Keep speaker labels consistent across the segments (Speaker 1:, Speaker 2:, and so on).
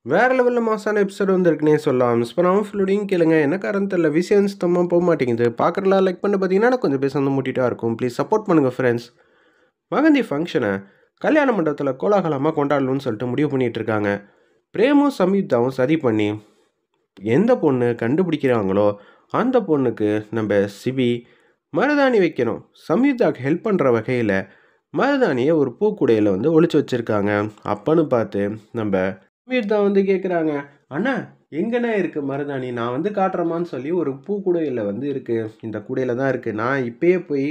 Speaker 1: வேற லெவல்ல மாசான எபிசோட் வந்திருக்குன்னே சொல்லலாம். மிஸ் பண்ணாம ஃபுல்லோடையும் கேளுங்க. என்ன காரணம் தெரியல. விஷயம் சுத்தமா போ மாட்டேங்குது. பார்க்குறலாம் லைக் பண்ணி பார்த்தீங்கன்னா, எனக்கு கொஞ்சம் பேச வந்து மூட்டிட்டா இருக்கும். ப்ளீஸ் சப்போர்ட் பண்ணுங்க ஃப்ரெண்ட்ஸ். மகந்தி ஃபங்க்ஷனை கல்யாண மண்டபத்தில் கோலாகலமாக கொண்டாடணும்னு சொல்லிட்டு முடிவு பண்ணிட்டு இருக்காங்க. பிரேமும் சம்யுக்தாவும் சதி பண்ணி எந்த பொண்ணு கண்டுபிடிக்கிறாங்களோ அந்த பொண்ணுக்கு நம்ம சிபி மருதாணி வைக்கணும். சம்யுக்தாவுக்கு ஹெல்ப் பண்ணுற வகையில் மருதாணியை ஒரு பூக்குடையில் வந்து ஒளிச்சு வச்சுருக்காங்க. அப்பன்னு பார்த்து நம்ம சம்யுக்தா வந்து கேட்குறாங்க, அண்ணா எங்கண்ணா இருக்குது மருதாணி, நான் வந்து காட்டுறமான்னு சொல்லி ஒரு பூக்கூடையில் வந்து இருக்குது. இந்த கூடையில் தான் இருக்குது. நான் இப்பயே போய்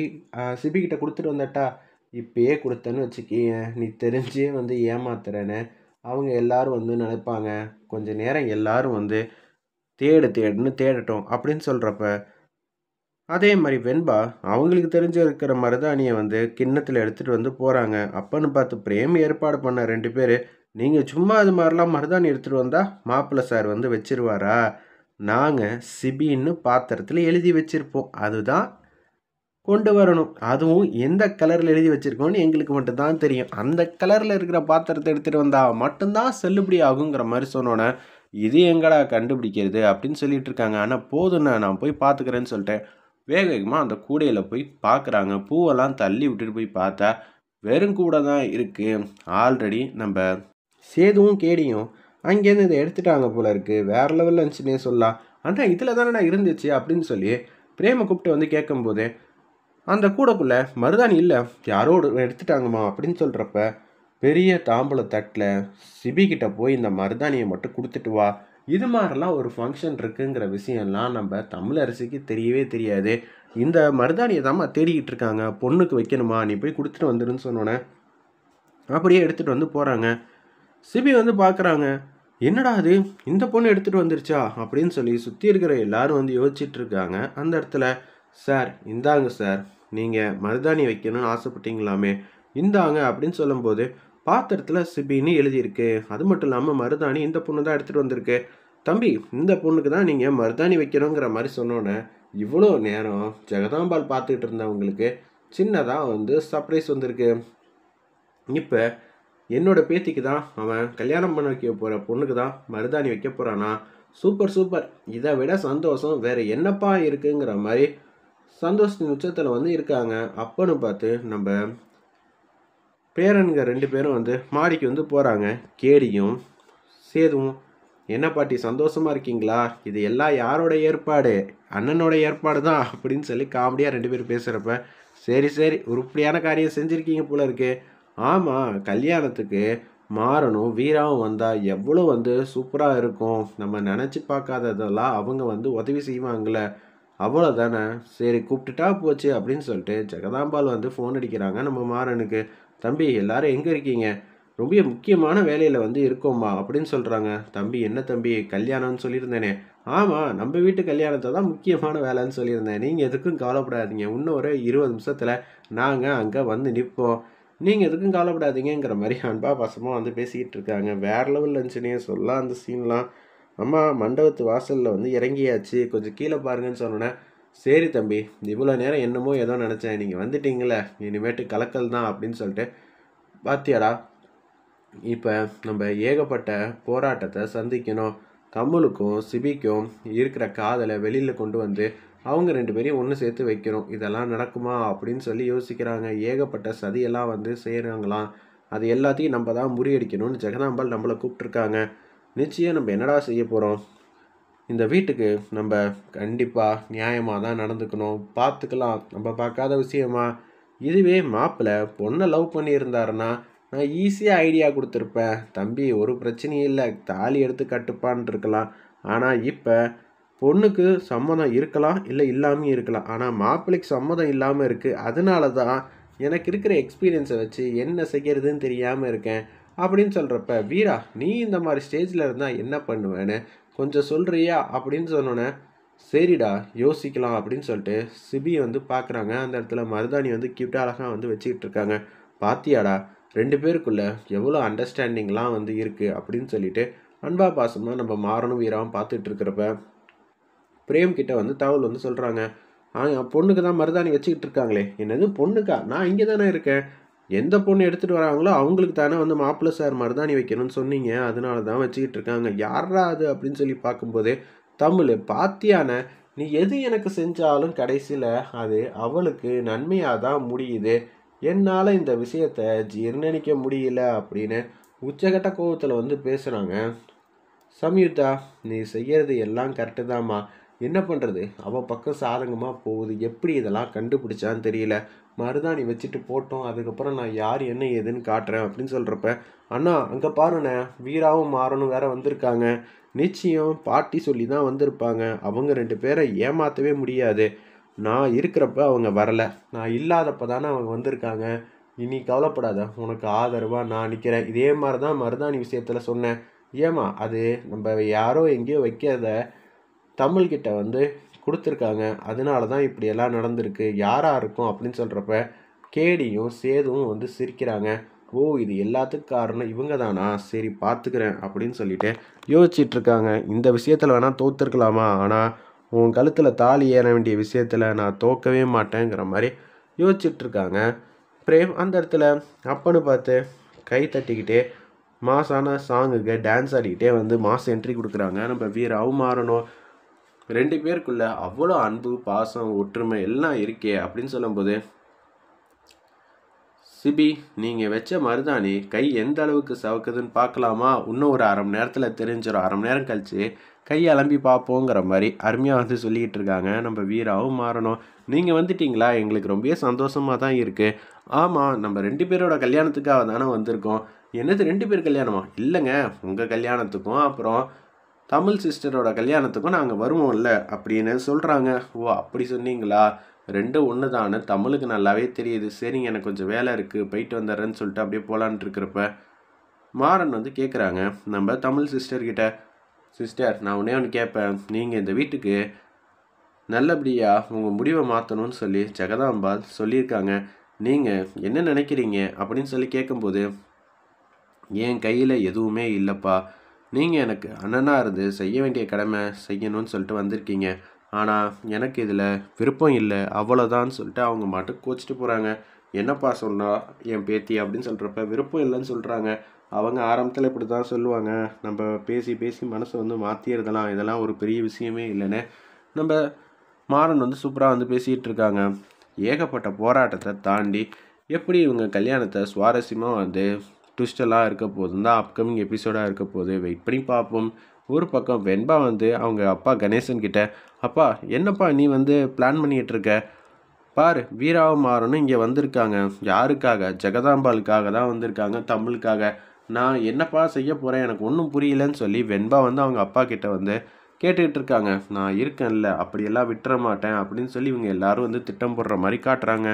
Speaker 1: சிபிக்கிட்ட கொடுத்துட்டு வந்தட்டா. இப்பயே கொடுத்தேன்னு வச்சுக்கிய நீ தெரிஞ்சே வந்து ஏமாத்துறேன்னு அவங்க எல்லாரும் வந்து நினைப்பாங்க. கொஞ்ச நேரம் எல்லாரும் வந்து தேடுன்னு தேடட்டும் அப்படின்னு சொல்கிறப்ப அதே மாதிரி வெண்பா அவங்களுக்கு தெரிஞ்ச இருக்கிற மருதாணியை வந்து கிண்ணத்தில் எடுத்துகிட்டு வந்து போகிறாங்க. அப்பன்னு பார்த்து பிரேம் ஏற்பாடு பண்ண 2 பேர், நீங்கள் சும்மா அது மாதிரிலாம் மருதாணி எடுத்துகிட்டு வந்தால் மாப்பிள்ளை சார் வந்து வச்சிருவாரா? நாங்கள் சிபின்னு பாத்திரத்தில் எழுதி வச்சுருப்போம், அதுதான் கொண்டு வரணும். அதுவும் எந்த கலரில் எழுதி வச்சுருக்கோன்னு எங்களுக்கு மட்டும்தான் தெரியும். அந்த கலரில் இருக்கிற பாத்திரத்தை எடுத்துகிட்டு வந்தால் மட்டும்தான் செல்லுபடி ஆகுங்கிற மாதிரி சொன்னோன்னே, இது எங்கடா கண்டுபிடிக்கிறது அப்படின்னு சொல்லிட்டு இருக்காங்க. ஆனால் போதுண்ணா, நான் போய் பார்த்துக்கிறேன்னு சொல்லிட்டு வேக வேகமாக அந்த கூடையில் போய் பார்க்குறாங்க. பூவெல்லாம் தள்ளி விட்டுட்டு போய் பார்த்தா வெறும் கூடை தான் இருக்குது. ஆல்ரெடி நம்ம சேதுவும் கேடியும் அங்கேருந்து இதை எடுத்துட்டாங்க போல இருக்குது. வேறு லெவலில் இருந்துச்சுன்னே சொல்லலாம். ஆனால் இதில் தானே நான் இருந்துச்சு அப்படின்னு சொல்லி பிரேமை கூப்பிட்டு வந்து கேட்கும்போது அந்த கூடைக்குள்ளே மருதாணி இல்லை, யாரோ எடுத்துட்டாங்கம்மா அப்படின்னு சொல்கிறப்ப பெரிய தாம்பூல தட்டில் சிபிக்கிட்ட போய் இந்த மருதாணியை மட்டும் கொடுத்துட்டு வா. இது மாதிரிலாம் ஒரு ஃபங்க்ஷன் இருக்குங்கிற விஷயம்லாம் நம்ம தமிழரசிக்கு தெரியவே தெரியாது. இந்த மருதாணியை தாம்மா தேடிக்கிட்டு இருக்காங்க, பொண்ணுக்கு வைக்கணுமா, நீ போய் கொடுத்துட்டு வந்துடுன்னு சொன்னோன்னே அப்படியே எடுத்துகிட்டு வந்து போகிறாங்க. சிபி வந்து பார்க்குறாங்க, என்னடா அது இந்த பொண்ணு எடுத்துகிட்டு வந்துருச்சா அப்படின்னு சொல்லி சுற்றி இருக்கிற எல்லாரும் வந்து யோசிச்சுட்டு இருக்காங்க. அந்த இடத்துல சார் இந்தாங்க சார், நீங்கள் மருதாணி வைக்கணும்னு ஆசைப்பட்டீங்களாமே, இந்தாங்க அப்படின்னு சொல்லும்போது பாத்திரத்தில் சிபின்னு எழுதியிருக்கு. அது மட்டும் இல்லாமல் மருதாணி இந்த பொண்ணு தான் எடுத்துகிட்டு வந்திருக்கு. தம்பி இந்த பொண்ணுக்கு தான் நீங்கள் மருதாணி வைக்கணுங்கிற மாதிரி சொன்னோன்னே இவ்வளோ நேரம் ஜெகதாம்பால் பார்த்துக்கிட்டு இருந்தவங்களுக்கு சின்னதாக வந்து சர்ப்ரைஸ் வந்திருக்கு. இப்போ என்னோட பேத்திக்கு தான் அவன் கல்யாணம் பண்ண வைக்க போகிற பொண்ணுக்கு தான் மருதாணி வைக்க போகிறானா? சூப்பர் சூப்பர், இதை விட சந்தோஷம் வேறு என்னப்பா இருக்குங்கிற மாதிரி சந்தோஷத்தின் உச்சத்தில் வந்து இருக்காங்க. அப்பன்னு பார்த்து நம்ம பேரனுங்க 2 பேரும் வந்து மாடிக்கு வந்து போகிறாங்க. கேடியும் சேதுவும், என்ன பாட்டி சந்தோஷமாக இருக்கீங்களா? இது எல்லாம் யாரோட ஏற்பாடு? அண்ணனோட ஏற்பாடு தான் அப்படின்னு சொல்லி காமெடியாக 2 பேரும் பேசுகிறப்ப, சரி சரி உருப்படியான காரியம் செஞ்சுருக்கீங்க போல இருக்கு. ஆமாம், கல்யாணத்துக்கு மாறனும் வீராவும் வந்தால் எவ்வளோ வந்து சூப்பராக இருக்கும். நம்ம நினச்சி பார்க்காததெல்லாம் அவங்க வந்து உதவி செய்வாங்கள, அவ்வளோதானே. சரி கூப்பிட்டுட்டா போச்சு அப்படின்னு சொல்லிட்டு ஜெகதாம்பால் வந்து ஃபோன் அடிக்கிறாங்க நம்ம மாறனுக்கு. தம்பி எல்லாரும் எங்கே இருக்கீங்க? ரொம்ப முக்கியமான வேலையில் வந்து இருக்கோம்மா அப்படின்னு சொல்கிறாங்க. தம்பி என்ன தம்பி கல்யாணம்னு சொல்லியிருந்தேனே? ஆமாம், நம்ம வீட்டு கல்யாணத்தை தான் முக்கியமான வேலைன்னு சொல்லியிருந்தேன். நீங்கள் எதுக்கும் கவலைப்படாதீங்க, இன்னும் ஒரு 20 நிமிஷத்தில் நாங்கள் அங்கே வந்து நிற்போம். நீங்கள் எதுக்கும் கவலைப்படாதீங்கிற மாதிரி அன்பா பாசமாக வந்து பேசிக்கிட்டு இருக்காங்க. வேறு லெவலில் இருந்துச்சுன்னே சொல்லலாம் அந்த சீன்லாம். அம்மா மண்டபத்து வாசலில் வந்து இறங்கியாச்சு, கொஞ்சம் கீழே பாருங்கன்னு சொன்னோன்னே, சரி தம்பி இவ்வளோ நேரம் என்னமோ ஏதோ நினச்சேன், நீங்கள் வந்துட்டீங்களே இனிமேட்டு கலக்கல் தான் அப்படின்னு சொல்லிட்டு, பாத்தியாடா இப்போ நம்ம ஏகப்பட்ட போராட்டத்தை சந்திக்கணும். கமலுக்கும் சிபிக்கும் இருக்கிற காதலை வெளியில் கொண்டு வந்து அவங்க 2 பேரையும் ஒன்று சேர்த்து வைக்கணும். இதெல்லாம் நடக்குமா அப்படின்னு சொல்லி யோசிக்கிறாங்க. ஏகப்பட்ட சதியெல்லாம் வந்து செய்கிறாங்களாம். அது எல்லாத்தையும் நம்ம தான் முறியடிக்கணும்னு ஜெகதாம்பால் நம்மளை கூப்பிட்ருக்காங்க. நிச்சயம் நம்ம என்னடா செய்ய போகிறோம்? இந்த வீட்டுக்கு நம்ம கண்டிப்பாக நியாயமாக தான் நடந்துக்கணும். பார்த்துக்கலாம், நம்ம பார்க்காத விஷயமா? இதுவே மாப்பிள்ளை பொண்ணை லவ் பண்ணியிருந்தாருன்னா நான் ஈஸியாக ஐடியா கொடுத்துருப்பேன். தம்பி ஒரு பிரச்சனையும் இல்லை, தாலி எடுத்து கட்டுப்பான்னு இருக்கலாம். ஆனால் இப்போ பொண்ணுக்கு சம்மதம் இருக்கலாம், இல்லை இல்லாமல் இருக்கலாம். ஆனால் மாப்பிள்ளைக்கு சம்மதம் இல்லாமல் இருக்குது. அதனால தான் எனக்கு இருக்கிற எக்ஸ்பீரியன்ஸை வச்சு என்ன செய்கிறதுன்னு தெரியாமல் இருக்கேன் அப்படின்னு சொல்கிறப்ப, வீரா நீ இந்த மாதிரி ஸ்டேஜில் இருந்தால் என்ன பண்ணுவேன்னு கொஞ்சம் சொல்கிறியா அப்படின்னு சொன்னோன்னே, சரிடா யோசிக்கலாம் அப்படின்னு சொல்லிட்டு சிபி வந்து பார்க்குறாங்க. அந்த இடத்துல மருதாணி வந்து கியூட்டாக அழகாக வந்து வச்சுக்கிட்டு இருக்காங்க. பாத்தியாடா 2 பேருக்குள்ள எவ்வளோ அண்டர்ஸ்டாண்டிங்லாம் வந்து இருக்குது அப்படின்னு சொல்லிட்டு அன்பா பாசமாக நம்ம மாறனும் வீராவும் பார்த்துட்டு இருக்கிறப்ப பிரேம் கிட்ட வந்து தகவல் வந்து சொல்கிறாங்க. பொண்ணுக்கு தான் மருதாணி வச்சுக்கிட்டு இருக்காங்களே. என்னது பொண்ணுக்கா? நான் இங்கே தானே இருக்கேன். எந்த பொண்ணு எடுத்துகிட்டு வராங்களோ அவங்களுக்கு தானே வந்து மாப்பிள்ளை சார் மருதாணி வைக்கணும்னு சொன்னீங்க, அதனால தான் வச்சுக்கிட்டு இருக்காங்க. யார்ரா அது அப்படின்னு சொல்லி பார்க்கும்போதே, தமிழ் பாத்தியானே, நீ எது எனக்கு செஞ்சாலும் கடைசியில் அது அவளுக்கு நன்மையாக தான் முடியுது. என்னால் இந்த விஷயத்தை ஜீர்ணிக்க முடியல அப்படின்னு உச்சகட்ட கோவத்தில் வந்து பேசுகிறாங்க. சம்யுக்தா, நீ செய்யறது எல்லாம் கரெக்டு தாம்மா. என்ன பண்ணுறது, அவள் பக்கம் சாதகமாக போகுது. எப்படி இதெல்லாம் கண்டுபிடிச்சான்னு தெரியல. மருதாணி வச்சுட்டு போட்டோம், அதுக்கப்புறம் நான் யார் என்ன ஏதுன்னு காட்டுறேன் அப்படின்னு சொல்கிறப்ப, அண்ணா அங்கே பாருண்ணே, வீராவும் மாறனும் வேற வந்திருக்காங்க. நிச்சயம் பாட்டி சொல்லி தான் வந்திருப்பாங்க. அவங்க 2 பேரை ஏமாற்றவே முடியாது. நான் இருக்கிறப்ப அவங்க வரலை, நான் இல்லாதப்ப தானே அவங்க வந்திருக்காங்க. இனி கவலைப்படாத, உனக்கு ஆதரவாக நான் நிற்கிறேன். இதே மாதிரி தான் மருதாணி விஷயத்தில் சொன்னேன். ஏமா அது நம்ம யாரோ எங்கேயோ வைக்கிறத தமிழ்கிட்ட வந்து கொடுத்துருக்காங்க, அதனால தான் இப்படியெல்லாம் நடந்திருக்கு. யாராக இருக்கும் அப்படின்னு சொல்கிறப்ப கேடியும் சேதுவும் வந்து சிரிக்கிறாங்க. ஓ, இது எல்லாத்துக்கும் காரணம் இவங்க தானா, சரி பார்த்துக்கிறேன் அப்படின்னு சொல்லிட்டு யோசிச்சுட்டு இருக்காங்க. இந்த விஷயத்தில் வேணால் தோத்துருக்கலாமா, ஆனால் உன் கழுத்தில் தாலி ஏற வேண்டிய விஷயத்தில் நான் தோக்கவே மாட்டேங்கிற மாதிரி யோசிச்சுட்டு இருக்காங்க. பிரேம் அந்த இடத்துல அப்பன்னு பார்த்து கை தட்டிக்கிட்டே மாசான சாங்குக்கு டான்ஸ் ஆடிக்கிட்டே வந்து மாஸ் என்ட்ரி கொடுக்குறாங்க. நம்ம வீராவும் மாறணும் 2 பேருக்குள்ள அவ்வளோ அன்பு, பாசம், ஒற்றுமை எல்லாம் இருக்கே அப்படின்னு சொல்லும்போது, சிபி, நீங்கள் வச்ச மருதாணி கை எந்த அளவுக்கு சவக்குதுன்னு பார்க்கலாமா? இன்னும் ஒரு 1/2 மணி நேரத்தில் தெரிஞ்சிடும். 1/2 மணி நேரம் கழிச்சு கை அலம்பி பார்ப்போங்கிற மாதிரி அருமையாக வந்து சொல்லிக்கிட்டு இருக்காங்க. நம்ம வீராவும் மாறணும். நீங்கள் வந்துட்டீங்களா, எங்களுக்கு ரொம்ப சந்தோஷமாக தான் இருக்குது. ஆமாம், நம்ம 2 பேரோட கல்யாணத்துக்காக தானே வந்திருக்கோம். என்னது 2 பேர் கல்யாணமா? இல்லைங்க, உங்கள் கல்யாணத்துக்கும் அப்புறம் தமிழ் சிஸ்டரோட கல்யாணத்துக்கும் நாங்கள் வருவோம்ல அப்படின்னு சொல்கிறாங்க. ஓ, அப்படி சொன்னீங்களா? 2 ஒன்று தானே தமிழுக்கு நல்லாவே தெரியுது. சரிங்க, எனக்கு கொஞ்சம் வேலை இருக்குது, போயிட்டு வந்துடுறேன்னு சொல்லிட்டு அப்படியே போகலான்ட்டு இருக்கிறப்ப மாறன் வந்து கேட்குறாங்க நம்ம தமிழ் சிஸ்டர்கிட்ட, சிஸ்டர் நான் ஒன்று கேட்பேன், நீங்கள் இந்த வீட்டுக்கு நல்லபடியாக உங்கள் முடிவை மாற்றணும்னு சொல்லி ஜெகதாம்பாள் சொல்லியிருக்காங்க. நீங்கள் என்ன நினைக்கிறீங்க அப்படின்னு சொல்லி கேட்கும்போது, என் கையில் எதுவுமே இல்லைப்பா. நீங்கள் எனக்கு அண்ணனாக இருந்து செய்ய வேண்டிய கடமை செய்யணும்னு சொல்லிட்டு வந்திருக்கீங்க. ஆனால் எனக்கு இதில் விருப்பம் இல்லை, அவ்வளோதான்னு சொல்லிட்டு அவங்க மாட்டுக்கு கோச்சிட்டு போகிறாங்க. என்னப்பா சொன்னா என் பேத்தி அப்படின்னு சொல்கிறப்ப விருப்பம் இல்லைன்னு சொல்கிறாங்க. அவங்க ஆரம்பத்தில் இப்படி தான் சொல்லுவாங்க, நம்ம பேசி பேசி மனசை வந்து மாற்றிடுறதெல்லாம் இதெல்லாம் ஒரு பெரிய விஷயமே இல்லைன்னு நம்ம மாறன் வந்து சூப்பராக வந்து பேசிகிட்டு இருக்காங்க. ஏகப்பட்ட போராட்டத்தை தாண்டி எப்படி இவங்க கல்யாணத்தை சுவாரஸ்யமாக வந்து ட்விஸ்டெல்லாம் இருக்க போகுதுன்னு தான் அப்கமிங் எபிசோடாக இருக்க போகுது. வெயிட் பண்ணி பார்ப்போம். ஒரு பக்கம் வெண்பா வந்து அவங்க அப்பா கணேசன் கிட்ட, அப்பா என்னப்பா நீ வந்து பிளான் பண்ணிகிட்டு இருக்க, பாரு வீராவும் மாறனும் இங்கே வந்திருக்காங்க. யாருக்காக? ஜெகதாம்பாளுக்காக தான் வந்திருக்காங்க, தமிழுக்காக. நான் என்னப்பா செய்ய போகிறேன், எனக்கு ஒன்றும் புரியலன்னு சொல்லி வெண்பா வந்து அவங்க அப்பா கிட்ட வந்து கேட்டுக்கிட்டு இருக்காங்க. நான் இருக்கேன்ல, அப்படியெல்லாம் விட்டுற மாட்டேன் அப்படின்னு சொல்லி இவங்க எல்லாரும் வந்து திட்டம் போடுற மாதிரி காட்டுறாங்க.